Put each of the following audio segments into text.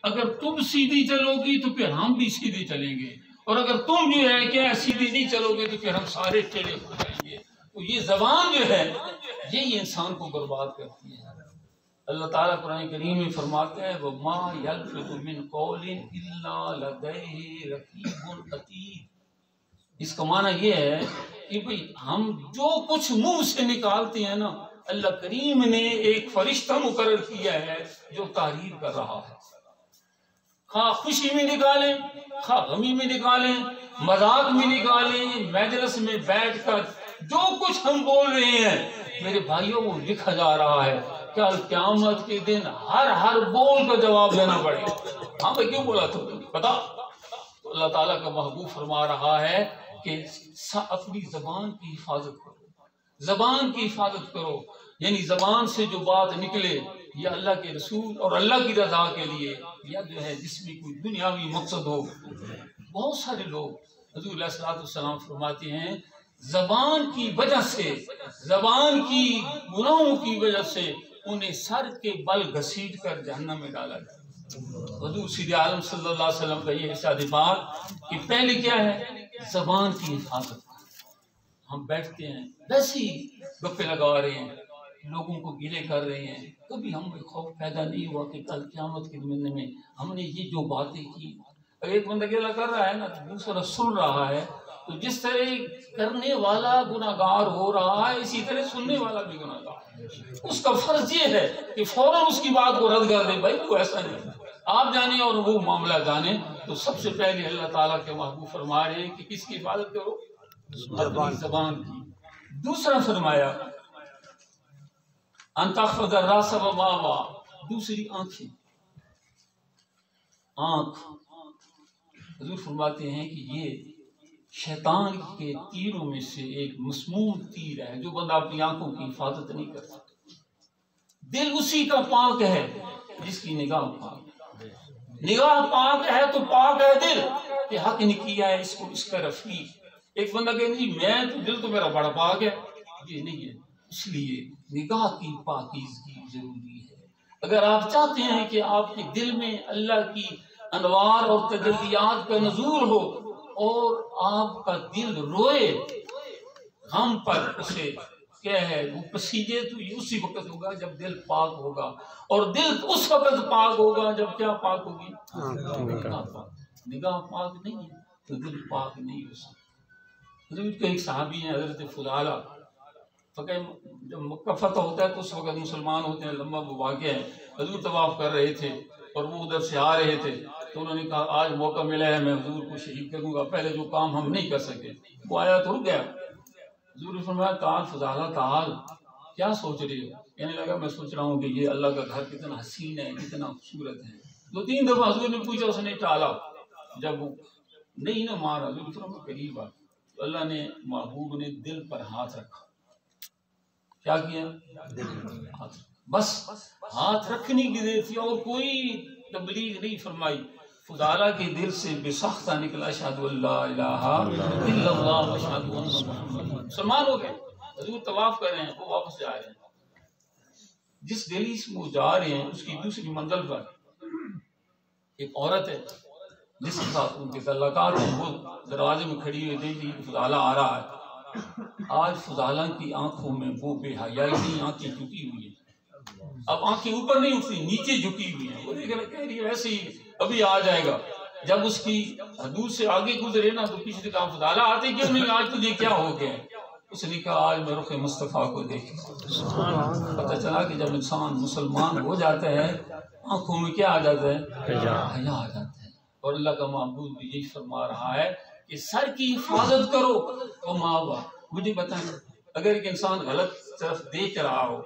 اگر تم سیدھی چلو گی تو پھر ہم بھی سیدھی چلیں گے، اور اگر تم جو ہے کیا سیدھی نہیں چلو گے تو پھر ہم سارے ٹیڑھے ہو جائیں گے۔ تو یہ زبان جو ہے یہی انسان کو برباد کرتی ہے۔ اللہ تعالیٰ قرآن کریم میں فرماتے ہیں وَمَا يَلْفِظُ مِنْ قَوْلٍ إِلَّا لَدَيْهِ رَقِيبٌ عَتِيدٌ۔ اس کا معنی یہ ہے کہ بھئی ہم جو کچھ منہ سے نکالتے ہیں نا، اللہ کریم نے ایک فرشتہ مقرر کیا ہے جو تحریر کر رہا ہے۔ خواہ خوشی میں نکالیں، خواہ غمی میں نکالیں، مذاق میں نکالیں، مجلس میں بیٹھ کر جو کچھ ہم بول رہے ہیں میرے بھائیوں وہ لکھا جا رہا ہے۔ کل قیامت کے دن ہر بول کا جواب دینا پڑے گا۔ ہاں بھائی کیوں بولا تم بتا؟ تو اللہ تعالیٰ کا محبوب فرما رہا ہے کہ اپنی زبان کی حفاظت کرو، زبان کی حفاظت کرو، یعنی زبان سے جو بات نکلے یا اللہ کے رسول اور اللہ کی رضا کے لیے یا جو ہے جس میں کوئی دنیاوی مقصد ہو۔ بہت سارے لوگ حضور علیہ الصلوۃ والسلام فرماتے ہیں زبان کی وجہ سے، زبان کی گناہوں کی وجہ سے انہیں سر کے بل گھسیٹ کر جہنم میں ڈالا جائے۔ حضور سید عالم صلی اللہ علیہ وسلم کا یہ ارشاد بات کہ پہلے کیا ہے زبان کی حفاظت۔ ہم بیٹھتے ہیں ویسے ہی گپے لگا رہے ہیں، لوگوں کو گلے کر رہے ہیں، کبھی ہم خوف پیدا نہیں ہوا کہ کل قیامت کے دن میں ہم نے یہ جو باتیں کی۔ اگر ایک بندہ گلا کر رہا ہے نا تو دوسرا سن رہا ہے، تو جس طرح کرنے والا گناہگار ہو رہا ہے اسی طرح سننے والا بھی گناہگار ہے۔ اس کا فرض یہ ہے کہ فوراً اس کی بات کو رد کر دے، بھائی وہ ایسا نہیں، آپ جانیں اور وہ معاملہ جانیں۔ تو سب سے پہلے اللہ تعالیٰ کے محبوب فرما رہے ہیں کہ کس کی حفاظت کرو؟ اپنی زبان کی۔ دوسرا فرمایا ان تحفظ الراس وما وعى، دوسری آنکھیں۔ آنکھ حضور فرماتے ہیں کہ یہ شیطان کے تیروں میں سے ایک مسموم تیر ہے جو بندہ اپنی آنکھوں کی حفاظت نہیں کر سکتا۔ دل اسی کا پاک ہے جس کی نگاہ پاک ہے۔ نگاہ پاک ہے تو پاک ہے دل کہ حق نے کیا ہے اس کو اس کا رفیق۔ ایک بندہ کہے جی میں تو دل تو میرا بڑا پاک ہے، یہ نہیں ہے۔ اس لیے نگاہ کی پاکیزگی ضروری ہے۔ اگر آپ چاہتے ہیں کہ آپ کے دل میں اللہ کی انوار اور تجلیات کا نزول ہو اور آپ کا دل روئے غم پر، اسے کیا ہے وہ پسیجے، تو یہ اسی وقت ہوگا جب دل پاک ہوگا، اور دل اس وقت پاک ہوگا جب کیا پاک ہوگی؟ نگاہ پاک۔ نگاہ پاک نہیں ہے تو دل پاک نہیں ہو سکتا۔ حضور کے ایک صحابی ہیں حضرت فضالہ، جب مکہ فتح ہوتا ہے تو اس وقت مسلمان ہوتے ہیں، لمبا وہ واقعہ ہے۔ حضور طواف کر رہے تھے اور وہ ادھر سے آ رہے تھے، تو انہوں نے کہا آج موقع ملا ہے میں حضور کو شہید کروں گا، پہلے جو کام ہم نہیں کر سکے۔ وہ آیا تو رک گیا۔ حضور نے فرمایا تعال فضالہ تعال، کیا سوچ رہے ہو؟ کہنے لگا میں سوچ رہا ہوں کہ یہ اللہ کا گھر کتنا حسین ہے، کتنا خوبصورت ہے۔ دو تین دفعہ حضور نے پوچھا، اس نے ٹالا، جب وہ نہیں نہ مارا حضور نے فرمایا قریب آ، تو اللہ نے محبوب نے دل پر ہاتھ رکھا۔ کیا کیا؟ ہاتھ، بس ہاتھ رکھنے کی دیر تھی اور کوئی تبلیغ نہیں فرمائی۔ فضالہ کے دل سے بے ساختہ نکلا اشہد ان لا الہ الا اللہ واشہد ان محمد، مسلمان ہو گئے۔ حضور طواف کر رہے ہیں، وہ واپس جا رہے ہیں۔ جس دہلیز میں وہ جا رہے ہیں اس کی دوسری منزل پر ایک عورت ہے جس کے ساتھ ان کے تعلقات ہیں، وہ دروازے میں کھڑی ہوئی دیکھ لی فضالہ آ رہا ہے۔ آج فضالہ کی آنکھوں میں وہ بے حیائی نہیں، آنکھیں جھکی ہوئی ہیں۔ اب آنکھیں اوپر نہیں اٹھتی، نیچے جھکی ہوئی ہیں۔ وہ دیکھ رہے کہہ رہی ہے ویسے ہی ابھی آ جائے گا۔ جب اس کی حدود سے آگے گزرے نا تو کسی نے کہا فضالہ آتے کیوں نہیں، آج تجھے کیا ہو گیا؟ اس نے کہا آج میں رخ مصطفیٰ کو دیکھ۔ پتہ چلا کہ جب انسان مسلمان ہو جاتا ہے آنکھوں میں کیا آ جاتا ہے؟ حیا آ جاتا ہے۔ اور اللہ کا معبود بھی یہی فرما رہا ہے کہ سر کی حفاظت کرو۔ او ماں مجھے بتائیں اگر ایک انسان غلط طرف دیکھ رہا ہو،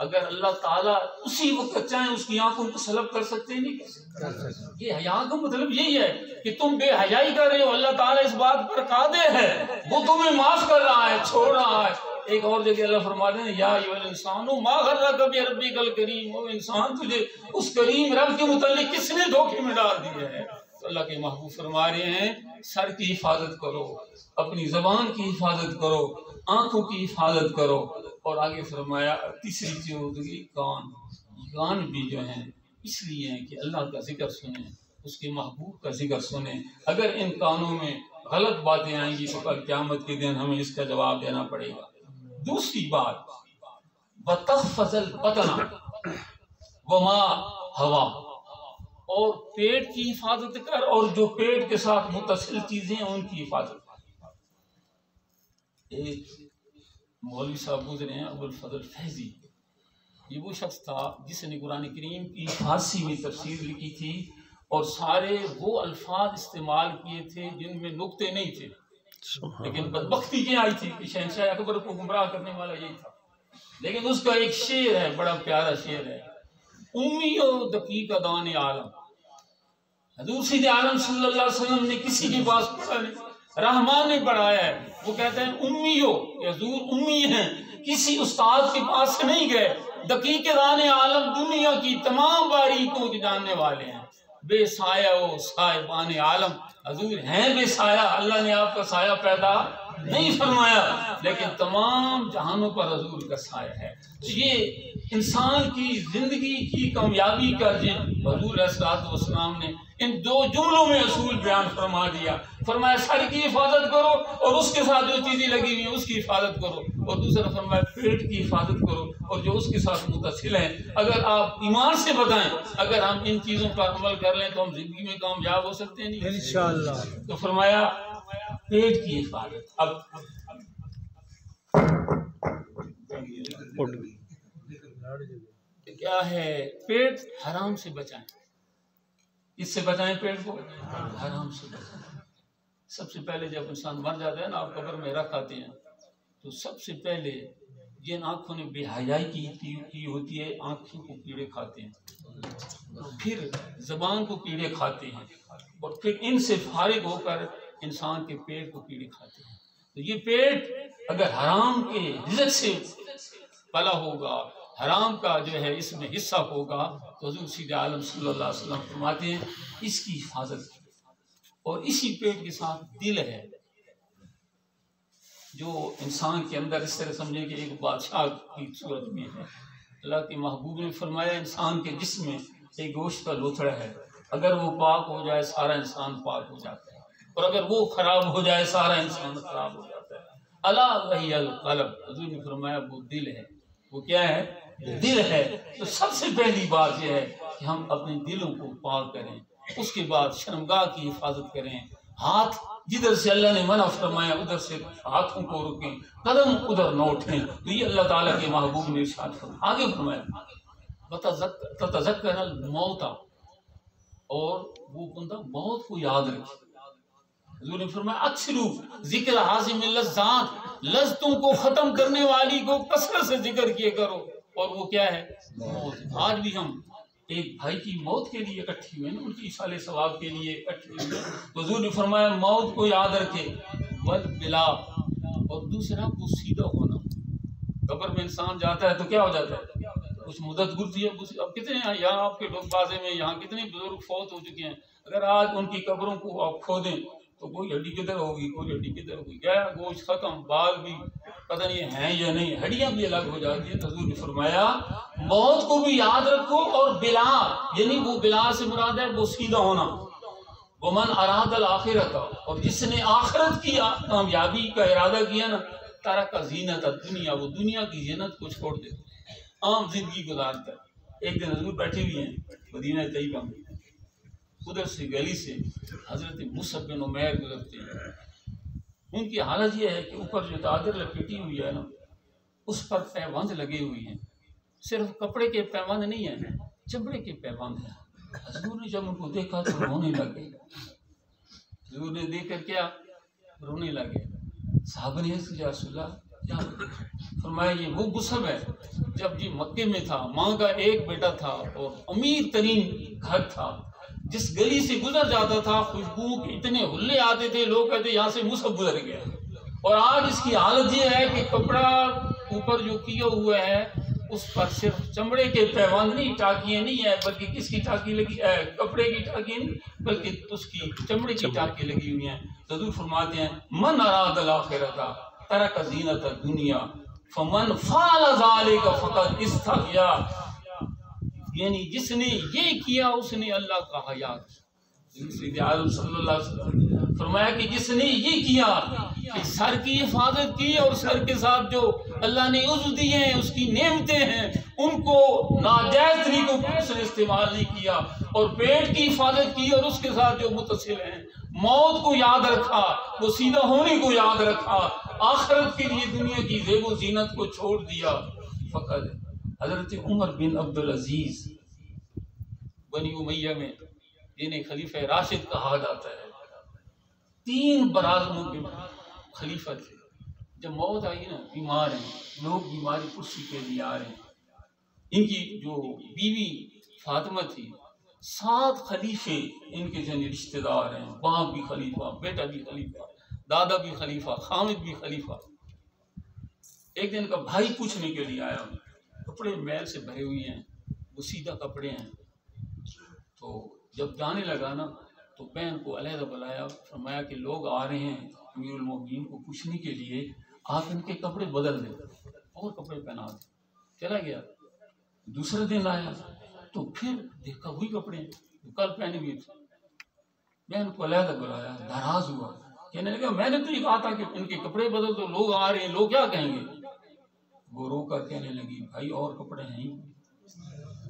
اگر اللہ تعالیٰ اسی وقت چاہیں اس کی آنکھوں کو سلب کر سکتے ہیں؟ نہیں کر سکتے۔ یہ حیا کا مطلب یہی ہے کہ تم بے حیائی کر رہے ہو، اللہ تعالیٰ اس بات پر قادر ہے، وہ تمہیں معاف کر رہا ہے، چھوڑ رہا ہے۔ ایک اور جگہ اللہ فرماتے ہیں یا ایھا الانسان ما غرک بربک الکریم، او انسان تجھے اس کریم رب کے متعلق کس نے دھوکے میں ڈال دیا ہے؟ تو اللہ کے محبوب فرما رہے ہیں سر کی حفاظت کرو، اپنی زبان کی حفاظت کرو، آنکھوں کی حفاظت کرو، اور آگے فرمایا تیسری چیز ہوگی کان۔ کان بھی جو ہیں اس لیے ہیں کہ اللہ کا ذکر سنیں، اس کے محبوب کا ذکر سنیں۔ اگر ان کانوں میں غلط باتیں آئیں گی تو کل قیامت کے دن ہمیں اس کا جواب دینا پڑے گا۔ دوسری بات، وَتَحْفَظَ الْبَطْنَ وَمَا هَوَى، اور پیٹ کی حفاظت کر اور جو پیٹ کے ساتھ متصل چیزیں ہیں ان کی حفاظت کر۔ ایک مولوی صاحب گزرے ہیں ابو الفضل فیضی، یہ وہ شخص تھا جس نے قرآن کریم کی فارسی میں تفسیر لکھی تھی اور سارے وہ الفاظ استعمال کیے تھے جن میں نقطے نہیں تھے، لیکن بدبختی کیا آئی تھی کہ شہنشاہ اکبر کو گمراہ کرنے والا یہی تھا۔ لیکن اس کا ایک شعر ہے، بڑا پیارا شعر ہے، امی و دقیق دان عالم۔ حضور سید عالم صلی اللہ علیہ وسلم نے کسی کے پاس پڑھا نہیں، رحمان نے پڑھایا ہے۔ وہ کہتے ہیں امی ہو، حضور امی ہیں، کسی استاد کے پاس نہیں گئے، دقیق دان عالم دنیا کی تمام باریکوں کے جاننے والے ہیں، بے سایہ و صاحبان عالم، حضور ہیں بے سایہ، اللہ نے آپ کا سایہ پیدا نہیں فرمایا، لیکن تمام جہانوں پر حضور کا سایہ ہے۔ یہ انسان کی زندگی کی کامیابی کا حضور علیہ الصلوۃ والسلام نے ان دو جملوں میں اصول بیان فرما دیا۔ فرمایا سر کی حفاظت کرو اور اس کے ساتھ جو چیزیں لگی ہوئی ہیں اس کی حفاظت کرو، اور دوسرا فرمایا پیٹ کی حفاظت کرو اور جو اس کے ساتھ متصل ہیں۔ اگر آپ ایمان سے بتائیں، اگر ہم ان چیزوں پر عمل کر لیں تو ہم زندگی میں کامیاب ہو سکتے ہیں، نہیں انشاءاللہ۔ تو فرمایا پیٹ کی حفاظت۔ اب کیا ہے؟ پیٹ حرام سے بچائیں، اس سے بچائیں پیٹ کو، حرام سے بچائیں۔ سب سے پہلے جب انسان مر جاتا ہے نا، آپ قبر میں رکھ آتے ہیں تو سب سے پہلے جن آنکھوں نے بے حیائی کی ہوتی ہے آنکھوں کو کیڑے کھاتے ہیں، پھر زبان کو کیڑے کھاتے ہیں، اور پھر ان سے فارغ ہو کر انسان کے پیٹ کو کیڑے کھاتے ہیں۔ تو یہ پیٹ اگر حرام کے رزق سے پلا ہوگا، حرام کا جو ہے اس میں حصہ ہوگا، تو حضور سید عالم صلی اللہ علیہ وسلم فرماتے ہیں اس کی حفاظت کی۔ اور اسی پیٹ کے ساتھ دل ہے، جو انسان کے اندر اس طرح سمجھیں کہ ایک بادشاہ کی صورت میں ہے۔ اللہ کے محبوب نے فرمایا انسان کے جسم میں ایک گوشت کا لوتھڑا ہے، اگر وہ پاک ہو جائے سارا انسان پاک ہو جاتا ہے، اور اگر وہ خراب ہو جائے سارا انسان خراب ہو جاتا ہے۔ الا وہی القلب، حضور نے فرمایا وہ دل ہے۔ وہ کیا ہے؟ دل ہے۔ تو سب سے پہلی بات یہ ہے کہ ہم اپنے دلوں کو پاک کریں، اس کے بعد شرمگاہ کی حفاظت کریں۔ ہاتھ جدھر سے اللہ نے منع فرمایا ادھر سے ہاتھوں کو روکیں، قدم ادھر نہ اٹھیں۔ تو یہ اللہ تعالیٰ کے محبوب نے ارشاد فرمایا۔ آگے فرمایا تتذکر الموت، اور وہ بندہ موت کو یاد رکھے۔ حضور نے فرمایا اکثرو ذکر حازم اللذات، لذتوں کو ختم کرنے والی کو کثرت سے ذکر کیے کرو، اور وہ کیا ہے؟ موت۔ آج بھی ہم ایک بھائی کی موت کے لیے اکٹھی ہوئے نا، ان کی ایصال ثواب کے لیے اکٹھی ہوئے، تو حضور نے فرمایا موت کو یاد رکھے، والبلا، اور دوسرا بوسیدہ ہونا۔ قبر میں انسان جاتا ہے تو کیا ہو جاتا ہے؟ کچھ مدت گزرتی ہے۔ اب کتنے یہاں آپ کے بازے میں یہاں کتنے بزرگ فوت ہو چکے ہیں، اگر آج ان کی قبروں کو آپ کھودیں تو کوئی ہڈی کدھر ہوگی، کوئی ہڈی کدھر ہوگی، گیا گوشت ختم، بال بھی پتہ نہیں ہیں یا نہیں، ہڈیاں بھی الگ ہو جاتی ہیں۔ حضور نے فرمایا موت کو بھی یاد رکھو، اور بلا یعنی وہ بلا سے مراد ہے وہ سیدھا ہونا۔ ومن اراد الآخرۃ، اور جس نے آخرت کی کامیابی کا ارادہ کیا نا، ترک زینت الدنیا، وہ دنیا کی زینت کو چھوڑ دیتا ہے، عام زندگی گزارتا ہے۔ ایک دن حضور بیٹھے ہوئے ہیں مدینہ طیبہ میں، ادھر سے گلی سے حضرت مصعب بن عمیر گزرتے ہیں۔ ان کی حالت یہ ہے کہ اوپر جو چادر لپیٹی ہوئی ہے نا، اس پر پیوند لگے ہوئے ہیں، صرف کپڑے کے پیوند نہیں ہیں، چمڑے کے پیوند ہیں۔ حضور نے جب ان کو دیکھا تو رونے لگے، حضور نے دیکھ کر کیا؟ رونے لگے۔ صحابہ نے یا رسول اللہ کیا؟ فرمایا یہ وہ مصعب ہے جب یہ مکے میں تھا، ماں کا ایک بیٹا تھا اور امیر ترین گھر تھا، جس گلی سے گزر جاتا تھا خوشبو کے اتنے ہلے آتے تھے، لوگ کہتے یہاں سے مصعب گزر گیا۔ اور آج اس کی حالت یہ ہے کہ کپڑا اوپر جو کیا ہوا ہے اس پر صرف چمڑے کے پیوند نہیں، ٹاکیاں نہیں ہے، بلکہ کس کی ٹاکی لگی ہے؟ کپڑے کی ٹاکی نہیں، بلکہ اس کی چمڑے کی ٹاکی لگی ہوئی ہیں۔ حضور فرماتے ہیں من اراد الاخرۃ ترک زینت الدنیا فمن فعل ذلک فقد استحیا۔ یعنی جس نے یہ کیا اس نے اللہ کا حیا سید عالم صلی اللہ علیہ وسلم فرمایا کہ جس نے یہ کیا کہ سر کی حفاظت کی اور سر کے ساتھ جو اللہ نے عضو دیے ہیں اس کی نعمتیں ہیں ان کو ناجائز طریقوں پر اس نے استعمال نہیں کیا، اور پیٹ کی حفاظت کی اور اس کے ساتھ جو متصل ہیں، موت کو یاد رکھا، وہ سیدھا ہونے کو یاد رکھا، آخرت کے لیے دنیا کی زیب و زینت کو چھوڑ دیا، فقط حضرت عمر بن عبدالعزیز بنی امیہ میں جنہیں خلیفہ راشد کہا جاتا ہے، 3 برادروں کے خلیفہ تھے۔ جب موت آئی نا، بیمار ہیں لوگ، بیماری کرسی کے لیے آ رہے ہیں، ان کی جو بیوی فاطمہ تھی، 7 خلیفے ان کے جن رشتہ دار ہیں، باپ بھی خلیفہ، بیٹا بھی خلیفہ، دادا بھی خلیفہ، خامد بھی خلیفہ۔ ایک دن کا بھائی پوچھنے کے لیے آیا، کپڑے میل سے بھرے ہوئے ہیں، وہ سیدھا کپڑے ہیں، تو جب جانے لگا نا تو بہن کو علیحدہ بلایا، فرمایا کہ لوگ آ رہے ہیں امیر المومنین کو پوچھنے کے لیے، آپ ان کے کپڑے بدل دیں اور کپڑے پہنا دیں۔ چلا گیا، دوسرے دن آیا تو پھر دیکھا وہی کپڑے جو کل پہنے ہوئے تھے، بہن کو علیحدہ بلایا، ناراض ہوا، کہنے لگا میں نے تو یہ کہا تھا کہ ان کے کپڑے بدل دو، لوگ آ رہے ہیں، لوگ کیا کہیں گے؟ وہ رو کر کہنے لگی بھائی اور کپڑے ہیں۔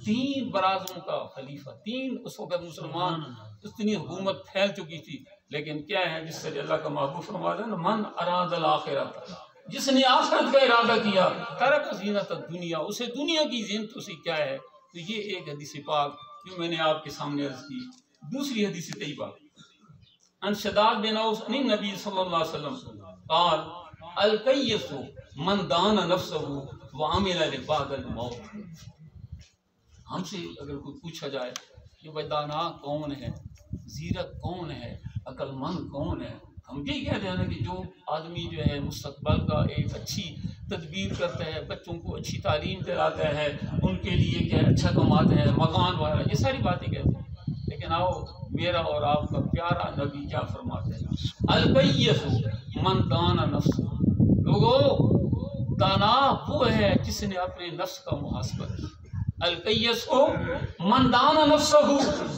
3 برادروں کا خلیفہ، 3 اس وقت مسلمان اتنی حکومت پھیل چکی تھی، لیکن کیا ہے جس سے اللہ کا محبوب فرماتا ہے نا، من اراد الاخرۃ، جس نے آخرت کا ارادہ کیا، ترک زینت الدنیا، اسے دنیا کی زینت سے کیا ہے۔ تو یہ ایک حدیث پاک جو میں نے آپ کے سامنے عرض کی۔ دوسری حدیث طیبہ ان شداد بن اوس عن نبی صلی اللہ علیہ وسلم قال الکیس من دان نفسہ وعمل لبعد الموت۔ ہم سے اگر کوئی پوچھا جائے کہ بھائی دانا کون ہے، زیرک کون ہے، عقل مند کون ہے، ہم یہی کہتے ہیں کہ جو آدمی جو ہے مستقبل کا ایک اچھی تدبیر کرتا ہے، بچوں کو اچھی تعلیم دلاتا ہے، ان کے لیے کیا اچھا کماتا ہے، مکان والا، یہ ساری باتیں کہتے ہیں۔ لیکن آؤ میرا اور آپ کا پیارا نبی کیا فرماتے ہیں، الکیس من دان نفس، لوگوں دانا وہ ہے جس نے اپنے نفس کا محاسبہ کیا۔ الکیس ہو من دان نفسہ،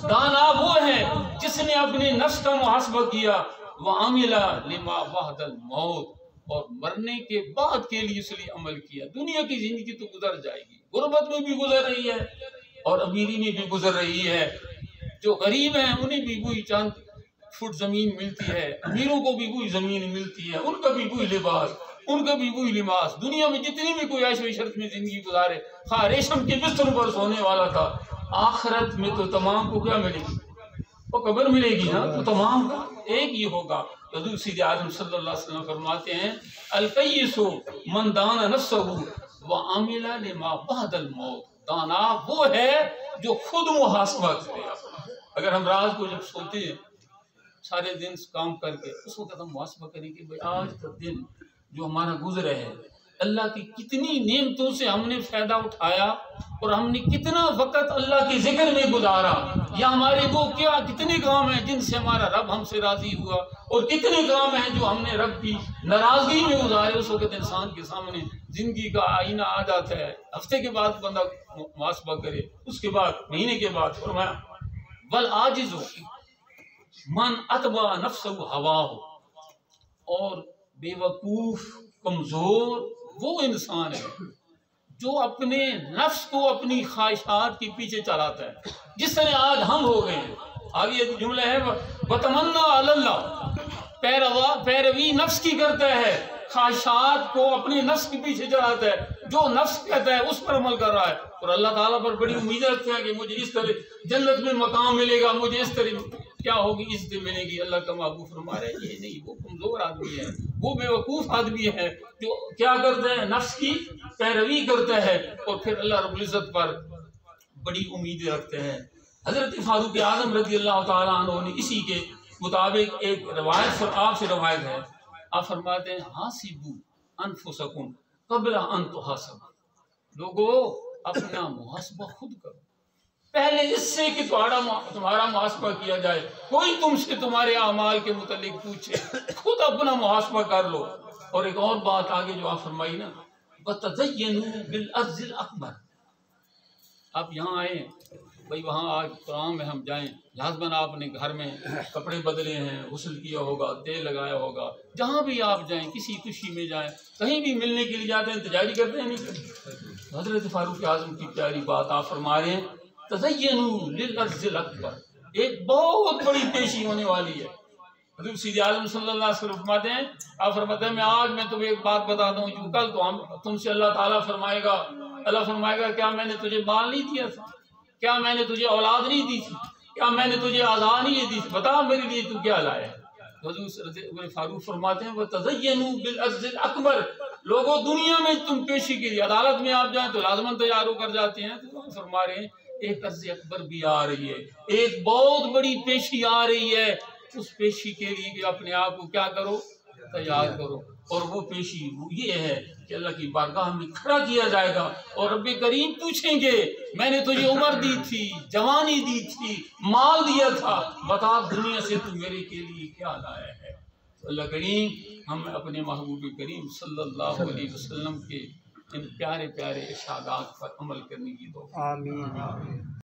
دانا وہ ہے جس نے اپنے نفس کا محاسبہ کیا، وعمل لما بعد الموت، اور مرنے کے بعد کے لیے اس لیے عمل کیا۔ دنیا کی زندگی تو گزر جائے گی، غربت میں بھی گزر رہی ہے اور امیری میں بھی گزر رہی ہے، جو غریب ہیں انہیں بھی وہی چند فٹ زمین ملتی ہے، امیروں کو بھی وہی زمین ملتی ہے، ان کا بھی وہی لباس، ان کا بھی وہی لباس۔ دنیا میں جتنی بھی کوئی عیش و عشرت میں زندگی گزارے، خواہ ریشم کے بستر پر سونے والا تھا، آخرت میں تو تمام کو کیا ملے گی؟ وہ قبر ملے گی نا، تو تمام کا ایک ہی ہوگا۔ حضور سید اعظم صلی اللہ علیہ وسلم فرماتے ہیں الکیس من دان نفسہ وعمل لما بعد الموت، دانا وہ ہے جو خود محاسبہ کرے۔ اگر ہم رات کو جب سوتے ہیں سارے دن کام کر کے، اس وقت ہم محاسبہ کریں کہ بھئی آج کا دن جو ہمارا گزرا ہے، اللہ کی کتنی نعمتوں سے ہم نے فائدہ اٹھایا، اور ہم نے کتنا وقت اللہ کے ذکر میں گزارا، یا ہمارے وہ کیا کتنے کام ہیں جن سے ہمارا رب ہم سے راضی ہوا، اور کتنے کام ہیں جو ہم نے رب کی ناراضگی میں گزارے۔ اس وقت انسان کے سامنے زندگی کا آئینہ آ جاتا ہے، ہفتے کے بعد بندہ محاسبہ کرے، اس کے بعد مہینے کے بعد۔ فرمایا والعاجز من اتبع نفسہ ہواہ، اور بے وقوف کمزور وہ انسان ہے جو اپنے نفس کو اپنی خواہشات کے پیچھے چلاتا ہے، جس طرح آج ہم ہو گئے ہیں۔ آگے جملہ ہے وَتَمَنَّا عَلَى اللَّهِ، پیروی نفس کی کرتا ہے، خواہشات کو اپنے نفس کے پیچھے چلاتا ہے، جو نفس کہتا ہے اس پر عمل کر رہا ہے، اور اللہ تعالیٰ پر بڑی امیدیں رکھتے ہیں کہ مجھے اس طرح جنت میں مقام ملے گا، مجھے اس طرح کیا ہوگی، عزت ملے گی۔ اللہ کا محبوب فرما رہا ہے یہ نہیں، وہ کمزور آدمی ہے، وہ بے وقوف آدمی ہے جو کیا کرتا ہے، نفس کی پیروی کرتا ہے، اور پھر اللہ رب العزت پر بڑی امیدیں رکھتے ہیں۔ حضرت فاروق اعظم رضی اللہ تعالیٰ عنہ نے اسی کے مطابق ایک روایت آپ سے روایت ہے، آپ فرماتے ہیں حاسبوا انفسکم قبل ان تحاسبوا، لوگو اپنا محاسبہ خود کرو پہلے اس سے کہ تمہارا محاسبہ کیا جائے۔ کوئی تم سے تمہارے اعمال کے متعلق پوچھے، خود اپنا محاسبہ کر لو۔ اور ایک اور بات آگے جو آپ فرمائی نا، وَتَزَيَّنُوا بِالْأَرْضِ الْأَكْبَرِ، آپ یہاں آئیں بھائی، وہاں آج پروگرام میں ہم جائیں، لازماً آپ نے گھر میں کپڑے بدلے ہیں، غسل کیا ہوگا، تیل لگایا ہوگا، جہاں بھی آپ جائیں، کسی خوشی میں جائیں، کہیں بھی ملنے کے لیے جاتے ہیں، تیاری کرتے ہیں نہیں کرتے؟ حضرت فاروق اعظم کی پیاری بات آپ فرما رہے ہیں، تزینوا للعرض الاکبر، ایک بہت بڑی پیشی ہونے والی ہے۔ حضور سید عالم صلی اللہ علیہ وسلم فرماتے ہیں، آپ فرماتے ہیں میں تمہیں ایک بات بتاتا ہوں، جو کل تو تم سے اللہ تعالیٰ فرمائے گا کیا میں نے تجھے مال نہیں دیا تھا؟ کیا میں نے تجھے اولاد نہیں دی تھی؟ کیا میں نے تجھے آزاد نہیں دی تھی؟ بتا میرے لیے تو کیا لایا ہے؟ حضور فاروق فرماتے ہیں وَتَزَيَّنُوا بِالْعَرْضِ الْأَكْبَرِ، لوگوں دنیا میں تم پیشی کے لیے عدالت میں آپ جائیں تو لازماً تیار ہو کر جاتے ہیں، تو فرما رہے ہیں ایک عرض اکبر بھی آ رہی ہے، ایک بہت بڑی پیشی آ رہی ہے، اس پیشی کے لیے بھی اپنے آپ کو کیا کرو؟ تیار کرو۔ اور وہ پیشی یہ ہے کہ اللہ کی بارگاہ میں کھڑا کیا جائے گا اور رب کریم پوچھیں گے میں نے تجھے عمر دی تھی، جوانی دی تھی، مال دیا تھا، بتا دنیا سے تو میرے کے لیے کیا لایا ہے؟ اللہ کریم ہم اپنے محبوب کریم صلی اللہ علیہ وسلم کے ان پیارے پیارے ارشادات پر عمل کرنے کی توفیق۔ آمین۔